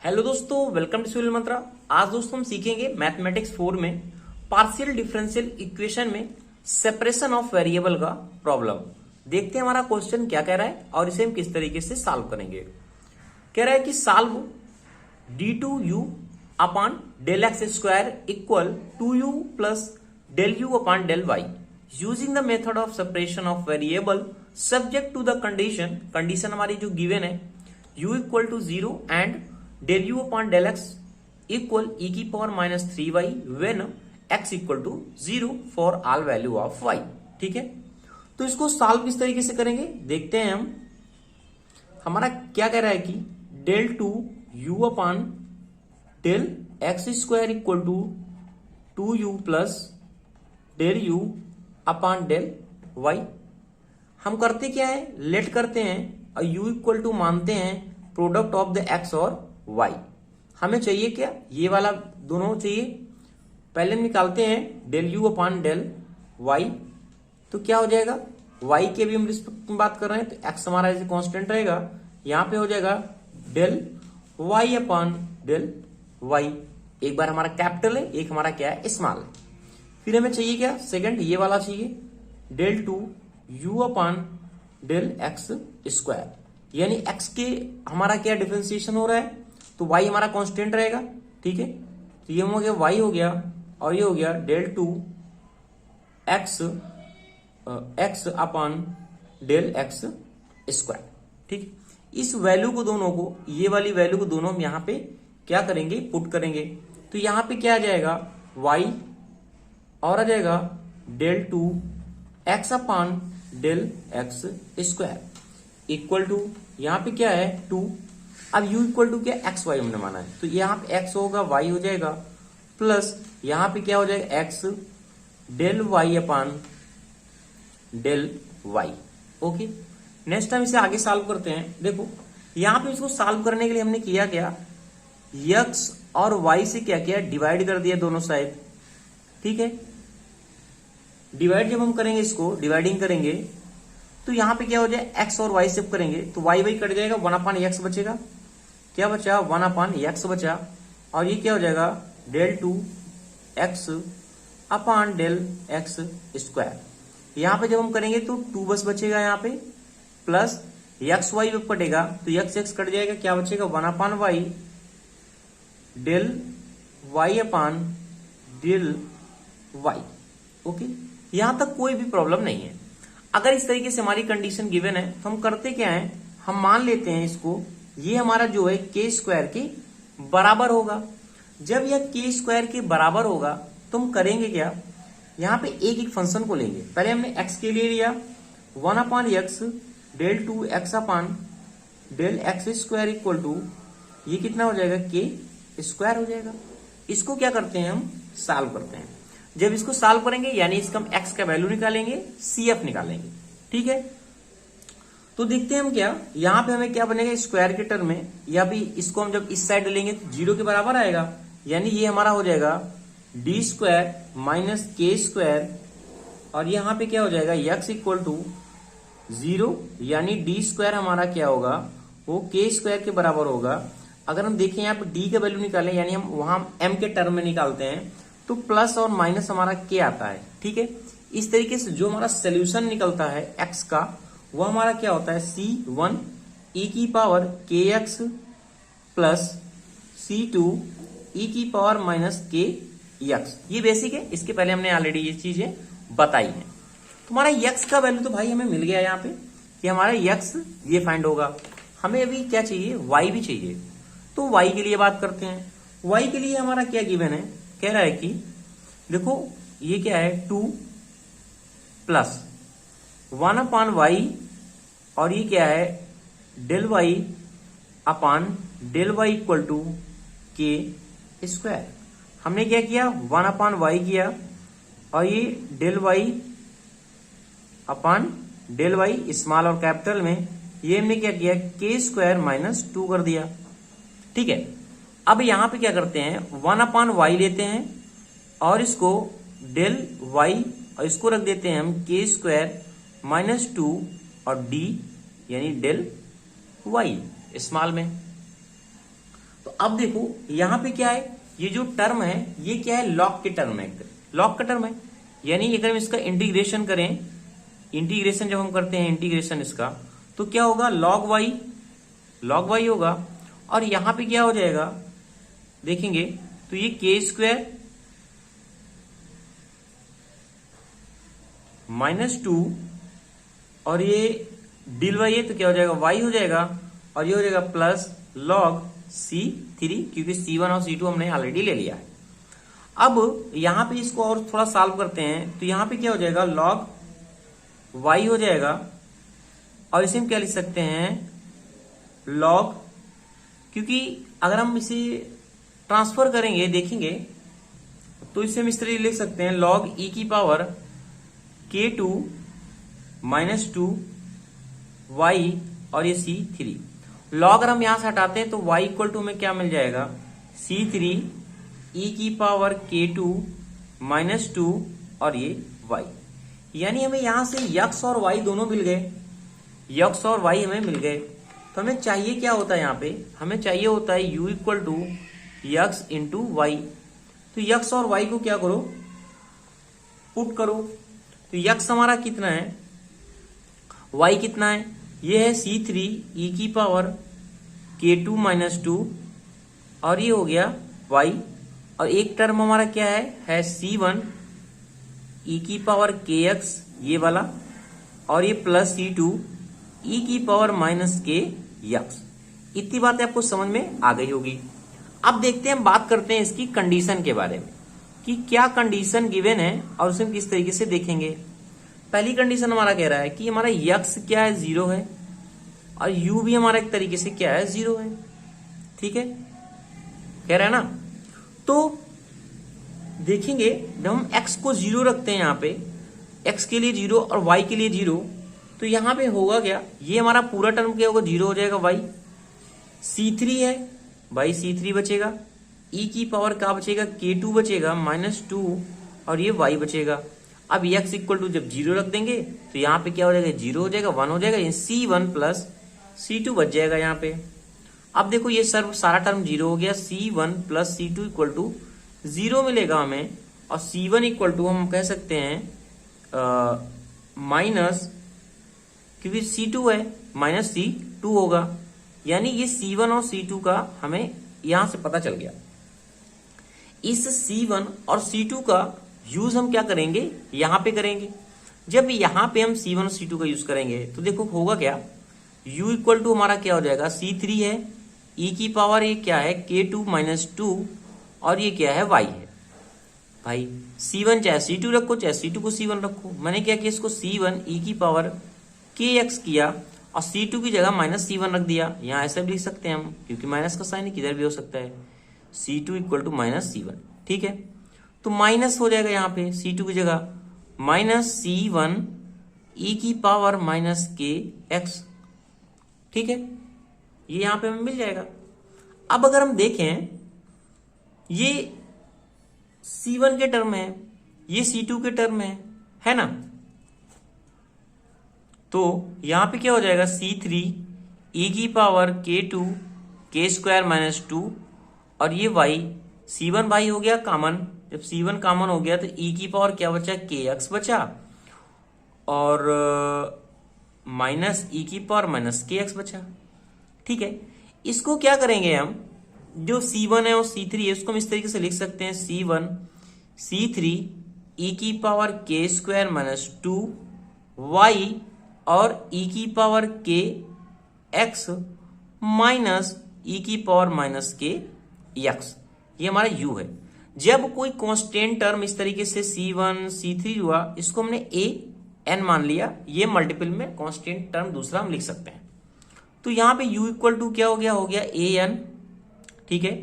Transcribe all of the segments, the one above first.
Hello दोस्तों, welcome to सूर्य मंत्रा। आज दोस्तों हम सीखेंगे मैथमेटिक्स 4 में पार्शियल डिफरेंशियल इक्वेशन में सेपरेशन ऑफ वेरिएबल का प्रॉब्लम। देखते हैं हमारा क्वेश्चन क्या कह रहा है और इसे हम किस तरीके से सॉल्व करेंगे। कह रहा है कि solve d2u upon del x square equal 2u plus del you upon del Y using the method of separation of variable subject to the condition हमारी जो गिवन है u equal to 0 and del you upon del X equal E की power minus 3y when x equal to 0 for all value of y। ठीक है, तो इसको solve किस तरीके से करेंगे देखते हैं हम। हमारा क्या कह रहा है कि del two u upon del x square equal to 2u plus del you upon del y। हम करते क्या है, लेट करते हैं और u इक्वल टू मानते हैं प्रोडक्ट ऑफ द x और y। हमें चाहिए क्या, ये वाला दोनों चाहिए। पहले हम निकालते हैं del you upon del y, तो क्या हो जाएगा y के भी हम रिस्पेक्ट में बात कर रहे हैं तो x हमारा ऐसे कांस्टेंट रहेगा। यहां पे हो जाएगा del y upon del y। एक बार हमारा कैपिटल है, एक हमारा क्या है स्मॉल है। फिर हमें चाहिए क्या, सेकंड ये वाला चाहिए del two u upon del x square, यानी x के हमारा क्या डिफरेंशिएशन हो रहा है तो y हमारा कांस्टेंट रहेगा। ठीक है, तो ये हो गया y हो गया और ये हो गया del two x upon del x square. ठीक, इस वैल्यू को दोनों को, ये वाली वैल्यू को दोनों हम यहां पे क्या करेंगे, पुट करेंगे। तो यहां पे क्या आ जाएगा y और आ जाएगा del two x upon del x square equal to, यहां पे क्या है 2। अब u इक्वल टू क्या, एक्स वाई हमने माना है तो यहाँ पे x होगा y हो जाएगा प्लस यहां पे क्या हो जाएगा x del y upon del y। Okay, next time इसे आगे सॉल्व करते हैं। देखो यहां पे इसको सॉल्व करने के लिए हमने किया क्या, x और y से क्या किया, डिवाइड कर दिया दोनों साइड। ठीक है, डिवाइड जब हम करेंगे, इसको डिवाइडिंग करेंगे तो यहां पे क्या हो जाए, x और y शिफ्ट करेंगे तो y कट जाएगा, 1 अपॉन x बचेगा। क्या बचा, 1 अपॉन x बचा और ये क्या हो जाएगा del two x upon del x square. यहां पे जब हम करेंगे तो 2 बस बचेगा यहाँ पे प्लस एक्स वाई कटेगा तो x कट जाएगा, क्या बचेगा 1 upon y del y upon del y। Okay, यहां तक कोई भी प्रॉब्लम नहीं है। अगर इस तरीके से हमारी कंडीशन गिवन है तो हम करते क्या है, हम मान लेते हैं इसको, ये हमारा जो है के स्क्वायर के बराबर होगा। जब यह के स्क्वायर के बराबर होगा तो हम करेंगे क्या, यहां पे एक एक फंक्शन को लेंगे। पहले हमने x के लिए लिया 1 upon x del two x upon del x square equal to, ये कितना हो जाएगा के स्क्वायर हो जाएगा। इसको क्या करते हैं, हम सॉल्व करते हैं। जब इसको सॉल्व करेंगे यानी इसका हम x का वैल्यू निकालेंगे, CF निकालेंगे। ठीक है, तो देखते हैं हम क्या, यहां पे हमें क्या बनेगा स्क्वायर के टर्म में, या भी इसको हम जब इस साइड लेंगे तो 0 के बराबर आएगा, यानी ये हमारा हो जाएगा डी स्क्वायर माइनस के स्क्वायर और यहां पे क्या हो जाएगा x इक्वल टू 0, यानी डी स्क्वायर हमारा क्या होगा, वो के स्क्वायर के बराबर होगा। अगर हम देखें यहाँ पे डी का वैल्यू निकालें, यानी हम वहां m के टर्म में निकालते हैं तो प्लस और माइनस हमारा के आता है। ठीक है, इस तरीके से जो हमारा सोल्यूशन निकलता है x का, वो हमारा क्या होता है C1 e की पावर के एक्स प्लस C2 e की पावर माइनस के एक्स। ये बेसिक है, इसके पहले हमने ऑलरेडी ये चीजें बताई हैं। तुम्हारा x का वैल्यू तो भाई हमें मिल गया यहाँ पे कि हमारा x ये फाइंड होगा। हमें अभी क्या चाहिए, y भी चाहिए। तो y के लिए बात करते हैं। y के लिए हमारा क्या गिवन है, कह रहा है कि देखो ये क्या है 2 प्लस 1 अपॉन वाई और ये क्या है del y upon del y equal to K square. हमने क्या किया, 1 अपॉन वाई किया और ये del y upon del y small और कैपिटल में, ये हमने क्या किया के स्क्वायर माइनस 2 कर दिया। ठीक है, अब यहां पे क्या करते हैं 1 अपॉन वाई लेते हैं और इसको डेल वाई और इसको रख देते हैं हम के स्क्वायर माइनस 2 और डी यानी डेल वाई स्मॉल में। तो अब देखो यहां पे क्या है, ये जो टर्म है ये क्या है, लॉग के टर्म है, लॉग का टर्म है। यानी अगर हम इसका इंटीग्रेशन करें, इंटीग्रेशन जब हम करते हैं इंटीग्रेशन इसका, तो क्या होगा, लॉग वाई होगा। और यहां पे क्या हो जाएगा देखेंगे तो ये के स्क्वायर -2 और ये डिल वाई है तो क्या हो जाएगा, वाई हो जाएगा। और ये हो जाएगा प्लस लॉग C3, क्योंकि C1 और C2 हमने ऑलरेडी ले लिया है। अब यहां पे इसको और थोड़ा सॉल्व करते हैं तो यहां पे क्या हो जाएगा, लॉग y हो जाएगा। और इसे हम क्या लिख सकते हैं, लॉग, क्योंकि अगर हम इसे ट्रांसफर करेंगे देखेंगे तो इसे हम इस तरह लिख सकते हैं, लॉग e की पावर k2 -2 y और ये C3। लॉग अगर हम यहां से हटाते हैं तो y इक्वल टू में क्या मिल जाएगा, C3 e की पावर k2 -2 और ये y। यानी हमें यहां से x और y दोनों मिल गए, x और y हमें मिल गए। तो हमें चाहिए क्या होता है, यहाँ पे हमें चाहिए होता है u equal to x into y. तो x और y को क्या करो, पुट करो। तो x हमारा कितना है, y कितना है, ये है C3 e की पावर k2 -2 और ये हो गया y। और एक टर्म हमारा क्या है C1 e की पावर kx ये वाला, और ये प्लस C2 e की पावर -kx। इतनी बातें आपको समझ में आ गई होगी। अब देखते हैं, बात करते हैं इसकी कंडीशन के बारे में कि क्या कंडीशन गिवन है और उसे हम किस तरीके से देखेंगे। पहली कंडीशन हमारा कह रहा है कि हमारा x क्या है, 0 है, और u भी हमारा एक तरीके से क्या है, 0 है। ठीक है, कह रहा है ना। तो देखेंगे जब हम x को 0 रखते हैं, यहाँ पे x के लिए 0 और y के लिए 0, तो यहां पे होगा क्या, ये हमारा पूरा टर्म क्या होगा, 0 हो जाएगा। y C3 है, y C3 बचेगा, e की पावर क्या बचेगा, k2 बचेगा -2 और ये y बचेगा। अब x इक्वल टू जब 0 रख देंगे तो यहाँ पे क्या हो जाएगा, 0 हो जाएगा, 1 हो जाएगा, C1 प्लस C2 बच जाएगा यहाँ पे। अब देखो ये सारा टर्म 0 हो गया, C1 plus C2 equal to 0 मिलेगा हमें। और C1 इक्वल टू हम कह सकते हैं माइनस, क्योंकि C2 है, -C2 होगा। यानी ये C1 और C2 का हमें यहां से पता चल गया। इस C1 और C2 का यूज हम क्या करेंगे, यहां पे करेंगे। जब यहां पे हम C1 और C2 का यूज करेंगे तो देखो होगा क्या, u इक्वल टू हमारा क्या हो जाएगा, C3 है, e की पावर ये क्या है, k2 -2 और ये क्या है, y है। भाई C1 चाहे C2 रखो, चाहे C2 को C1 रखो। मैंने क्या किया, इसको C1 e की पावर kx किया और C2 की जगह -C1 रख दिया। यहाँ ऐसा भी लिख सकते हैं हम, क्योंकि माइनस का साइन किधर भी हो सकता है। C2 इक्वल टू -C1, ठीक है। तो माइनस हो जाएगा यहाँ पे C2 की जगह -C1 e की पावर -kx, ठीक है। ये यहाँ पे हमें मिल जाएगा। अब अगर हम देखें, ये C1 के टर्म है, ये C2 के टर्म है ना। तो यहां पे क्या हो जाएगा, C3 e की पावर k2 k² -2 और ये y, C1 भाई हो गया कॉमन। जब C1 कॉमन हो गया तो e की पावर क्या बचा, kx बचा, और माइनस e की पावर -kx बचा, ठीक है। इसको क्या करेंगे हम, जो C1 है और C3 है उसको हम इस तरीके से लिख सकते हैं, C1 C3 e की पावर k² -2 y और e की पावर kx माइनस e की पावर -kx, ये हमारा u है। जब कोई कांस्टेंट टर्म इस तरीके से C1 C3 हुआ, इसको हमने a n मान लिया, ये मल्टीपल में कांस्टेंट टर्म दूसरा हम लिख सकते हैं। तो यहां पे u इक्वल टू क्या हो गया a n, ठीक है।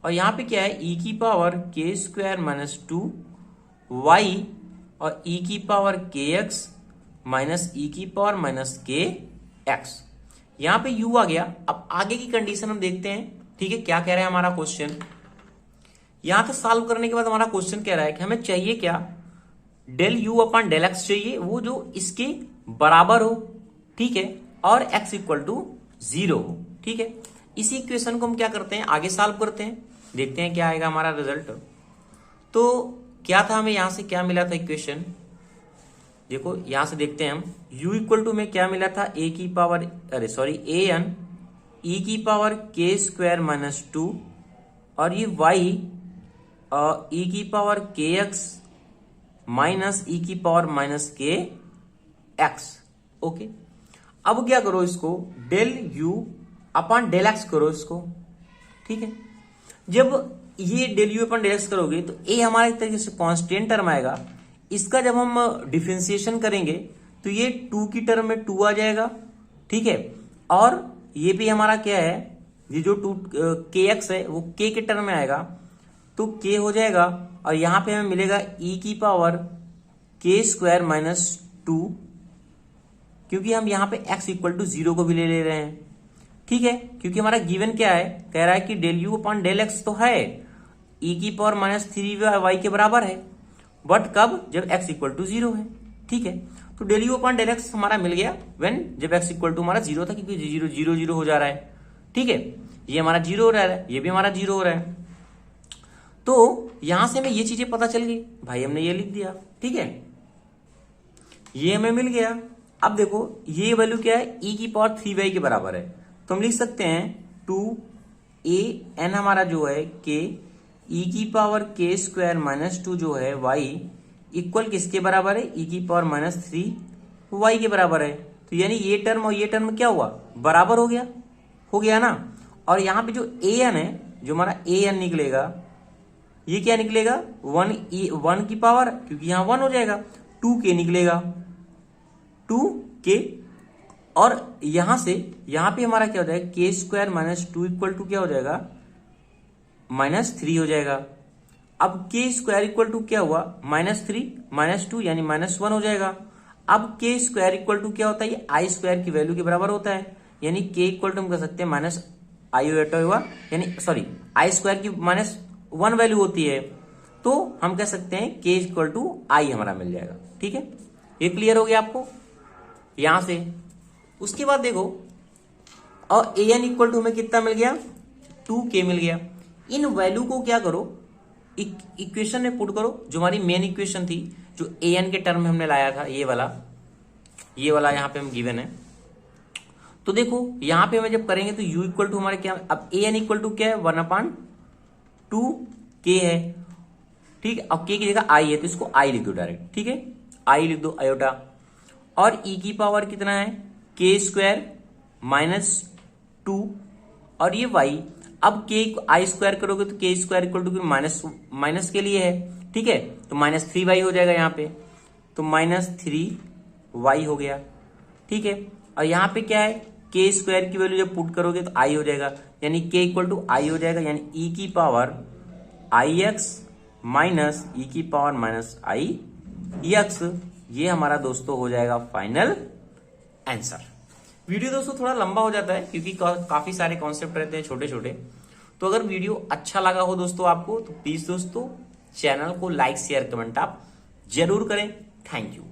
और यहां पे क्या है, e की पावर k² -2 y और e की पावर kx माइनस e की पावर -kx, यहां पे u आ गया। अब आगे की कंडीशन हम देखते हैं, ठीक है, क्या कह रहा है हमारा क्वेश्चन। यहां पे सॉल्व करने के बाद हमारा क्वेश्चन कह रहा है कि हमें चाहिए क्या, del u upon del x चाहिए, वो जो इसके बराबर हो, ठीक है, और x इक्वल टू 0 हो, ठीक है। इसी इक्वेशन को हम क्या करते हैं, आगे सॉल्व करते हैं, देखते हैं क्या आएगा हमारा रिजल्ट। तो क्या था, हमें यहां से क्या मिला था इक्वेशन, देखो यहां से देखते हैं हम। u इक्वल टू में क्या मिला था, ए की पावर ए एन ई की पावर के स्क्वायर माइनस 2 और ये y ई की पावर के एक्स माइनस ई की power minus K x. Okay, अब क्या करो, इसको del you upon del x करो इसको। ठीक है, जब ये del you upon del x करोगे तो ए हमारा एक तरीके से कांस्टेंट टर्म आएगा। इसका जब हम डिफरेंशिएशन करेंगे तो ये 2 की टर्म में 2 आ जाएगा। ठीक है, और ये भी हमारा क्या है, ये जो 2 के एक्स है वो के टर्म में आएगा तो के हो जाएगा, और यहां पे हमें मिलेगा ई की पावर के स्क्वायर माइनस 2, क्योंकि हम यहां पे x इक्वल टू 0 को भी ले रहे हैं। ठीक है, क्योंकि हमारा गिवन क्या है, कह रहा है कि del you upon del x तो है, ई की पावर माइनस 3y के बराबर है, बट कब, जब x इक्वल टू 0 है। ठीक है, तो del you upon del x हमारा मिल गया व्हेन जब x इक्वल टू हमारा 0 था, क्योंकि 0 0 0 हो जा रहा है। ठीक है, ये हमारा 0 हो रहा है, ये भी हमारा 0 हो रहा है। तो यहां से हमें ये चीजें पता चल गई, भाई हमने ये लिख दिया। ठीक है, ये हमें मिल गया। अब देखो ये वैल्यू क्या है, e की पावर 3y के बराबर है, तो हम लिख सकते हैं 2an हमारा जो है के e की पावर के स्क्वायर माइनस 2 जो है y इक्वल किसके बराबर है, e की पावर माइनस 3y के बराबर है। तो यानी ये टर्म और ये टर्म क्या हुआ, बराबर हो गया ना। और यहाँ पे जो an है, जो हमारा an निकलेगा, ये क्या निकलेगा, 1 की पावर, क्योंकि यहाँ 1 हो जाएगा, 2k निकलेगा, 2k, और यहां से यहां पे हमारा क्या हो जाएगा, के स्क्वायर माइनस 2 इक्वल टू क्या हो जाएगा, -3 हो जाएगा। अब के स्क्वायर इक्वल टू क्या हुआ, -3 -2 यानी -1 हो जाएगा। अब के स्क्वायर इक्वल टू क्या होता है, ये आई स्क्वायर की वैल्यू के बराबर होता है, यानी के इक्वल टू हम कर सकते हैं माइनस आई हुआ, यानी सॉरी आई स्क्वायर की -1 वैल्यू होती है, तो हम कह सकते हैं के इक्वल टू आई हमारा मिल जाएगा। ठीक है, ये क्लियर हो गया आपको यहां से। उसके बाद देखो, और ए एन इक्वल टू हमें कितना मिल गया, 2k मिल गया। इन वैल्यू को क्या करो, इक्वेशन में पुट करो, जो हमारी मेन इक्वेशन थी, जो ए एन के टर्म में हमने लाया था, ये वाला यहाँ पे हम गिवन है। तो देखो यहां पे हमें जब करेंगे तो u इक्वल टू हमारे क्या, अब ए एन इक्वल टू क्या है, 1/2k है। ठीक है, अब k की जगह i है तो इसको i लिख दो डायरेक्ट। ठीक है, i लिख दो आयोटा, और e की पावर कितना है, के स्क्वायर -2, और ये y, अब के आई स्क्वायर करोगे तो के स्क्वायर इक्वल टू माइनस के लिए है। ठीक है, तो -3y हो जाएगा यहाँ पे, तो -3y हो गया। ठीक है, और यहाँ पे क्या है, के स्क्वायर की वैल्यू जब पुट करोगे तो i हो जाएगा, यानी k इक्वल टू i हो जाएगा, यानी e की पावर ix माइनस ई की पावर माइनस आई एक्स, ये हमारा दोस्तों हो जाएगा फाइनल आंसर। वीडियो दोस्तों थोड़ा लंबा हो जाता है क्योंकि काफी सारे कॉन्सेप्ट रहते हैं छोटे छोटे। तो अगर वीडियो अच्छा लगा हो दोस्तों आपको, तो प्लीज दोस्तों चैनल को लाइक शेयर कमेंट आप जरूर करें। Thank you.